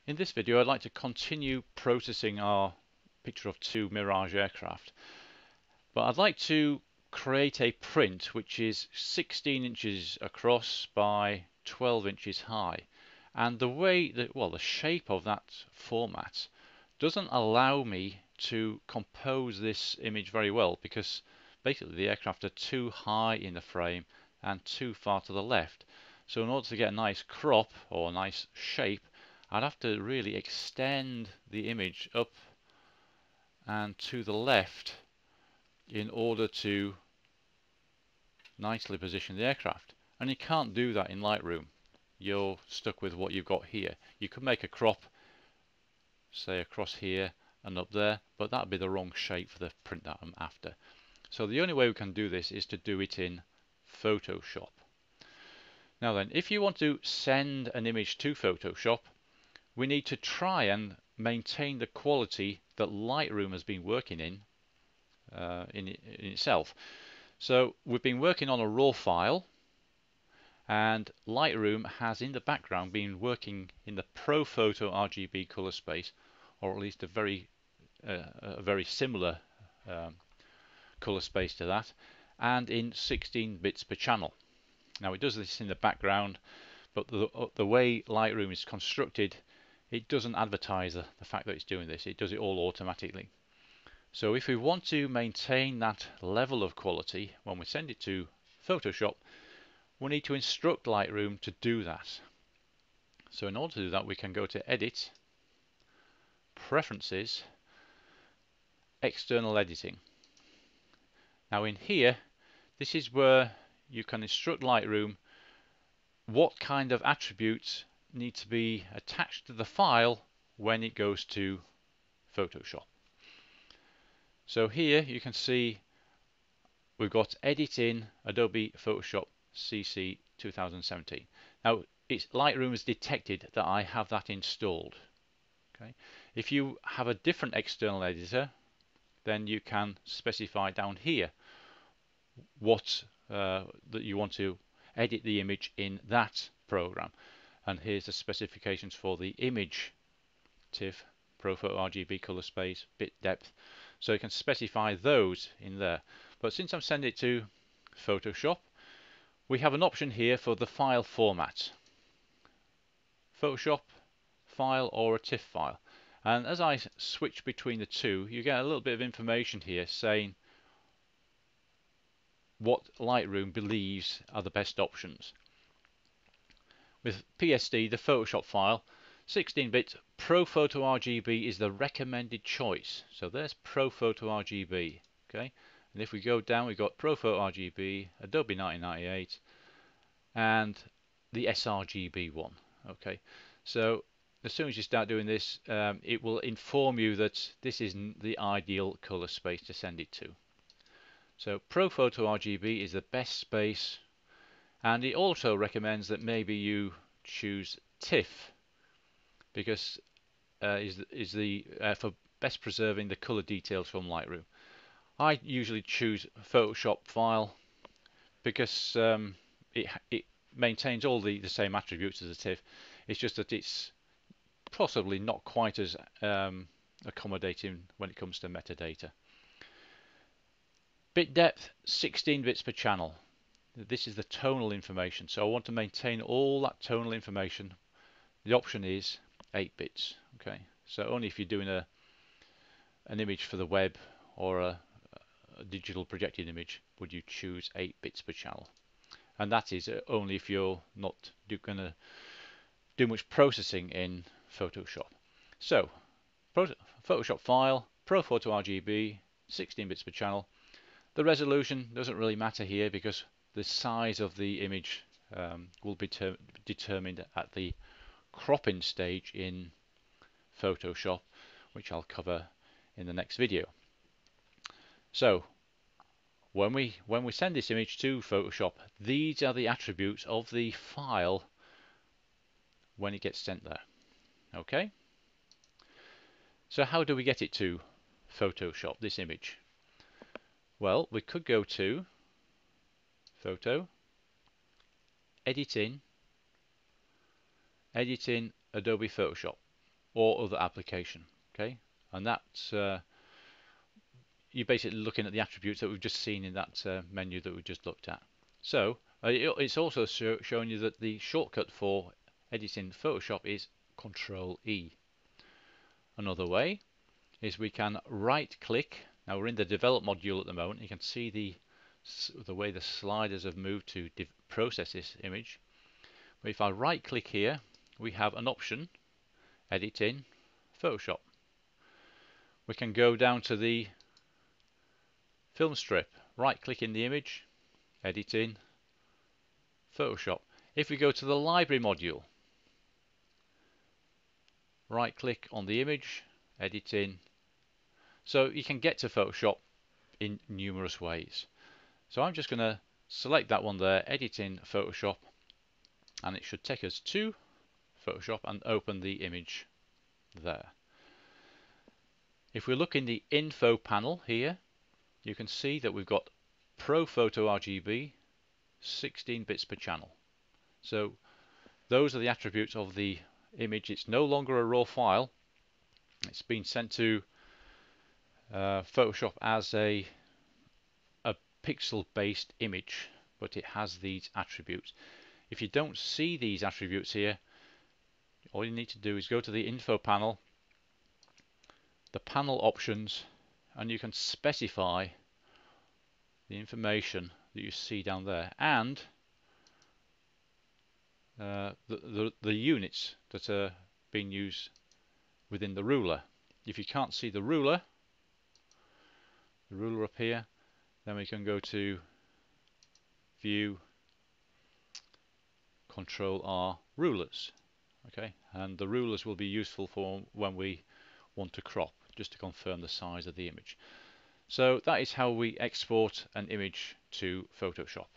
In this video I'd like to continue processing our picture of two Mirage aircraft, but I'd like to create a print which is 16 inches across by 12 inches high, and the way that, the shape of that format doesn't allow me to compose this image very well, because basically the aircraft are too high in the frame and too far to the left. So in order to get a nice crop or a nice shape, I'd have to really extend the image up and to the left in order to nicely position the aircraft. And you can't do that in Lightroom. You're stuck with what you've got here. You could make a crop, say across here and up there, but that'd be the wrong shape for the print that I'm after. So the only way we can do this is to do it in Photoshop. Now then, if you want to send an image to Photoshop, we need to try and maintain the quality that Lightroom has been working in itself. So we've been working on a raw file, and Lightroom has in the background been working in the ProPhoto RGB color space, or at least a very similar color space to that, and in 16 bits per channel. Now it does this in the background, but the way Lightroom is constructed, it doesn't advertise the fact that it's doing this. It does it all automatically. So if we want to maintain that level of quality when we send it to Photoshop, we need to instruct Lightroom to do that. So in order to do that, we can go to Edit, Preferences, External Editing. Now in here, this is where you can instruct Lightroom what kind of attributes need to be attached to the file when it goes to Photoshop. So here you can see we've got Edit in Adobe Photoshop CC 2017. Now Lightroom has detected that I have that installed. Okay. If you have a different external editor, then you can specify down here what that you want to edit the image in that program. And here's the specifications for the image TIFF, ProPhoto RGB color space, bit depth. So you can specify those in there. But since I'm sending it to Photoshop, we have an option here for the file format. Photoshop file or a TIFF file. And as I switch between the two, you get a little bit of information here saying what Lightroom believes are the best options. With PSD, the Photoshop file, 16-bit ProPhoto RGB is the recommended choice. So there's ProPhoto RGB. Okay, and if we go down, we've got ProPhoto RGB, Adobe 1998, and the sRGB one. Okay, so as soon as you start doing this, it will inform you that this isn't the ideal color space to send it to. So ProPhoto RGB is the best space, and it also recommends that maybe you choose TIFF, because is the for best preserving the color details from Lightroom. I usually choose Photoshop file because it maintains all the same attributes as the TIFF. It's just that it's possibly not quite as accommodating when it comes to metadata. Bit depth, 16 bits per channel. This is the tonal information, so I want to maintain all that tonal information. The option is 8 bits. Okay, so only if you're doing an image for the web or a digital projected image would you choose 8 bits per channel, and that is only if you're not going to do much processing in Photoshop. So Photoshop file, ProPhoto RGB, 16 bits per channel. The resolution doesn't really matter here because the size of the image will be determined at the cropping stage in Photoshop, which I'll cover in the next video. So when we send this image to Photoshop, these are the attributes of the file when it gets sent there. Okay, so how do we get it to Photoshop, this image? Well, we could go to Photo, Edit in Adobe Photoshop. or other application. Okay, and that's you're basically looking at the attributes that we've just seen in that menu that we just looked at. So it's also showing you that the shortcut for editing Photoshop is Control E. Another way is we can right click. Now we're in the develop module at the moment. You can see the way the sliders have moved to process this image. But if I right click here, we have an option, edit in Photoshop. We can go down to the film strip, right click in the image, edit in Photoshop. If we go to the library module, right click on the image, edit in. So you can get to Photoshop in numerous ways. So I'm just going to select that one there, edit in Photoshop, and it should take us to Photoshop and open the image there. If we look in the info panel here, you can see that we've got Pro Photo RGB, 16 bits per channel. So those are the attributes of the image. It's no longer a raw file. It's been sent to Photoshop as a pixel based image, but it has these attributes. If you don't see these attributes here, all you need to do is go to the info panel, the panel options, and you can specify the information that you see down there and the units that are being used within the ruler. If you can't see the ruler up here, then we can go to View, Control R, Rulers. Okay, and the rulers will be useful for when we want to crop, just to confirm the size of the image. So that is how we export an image to Photoshop.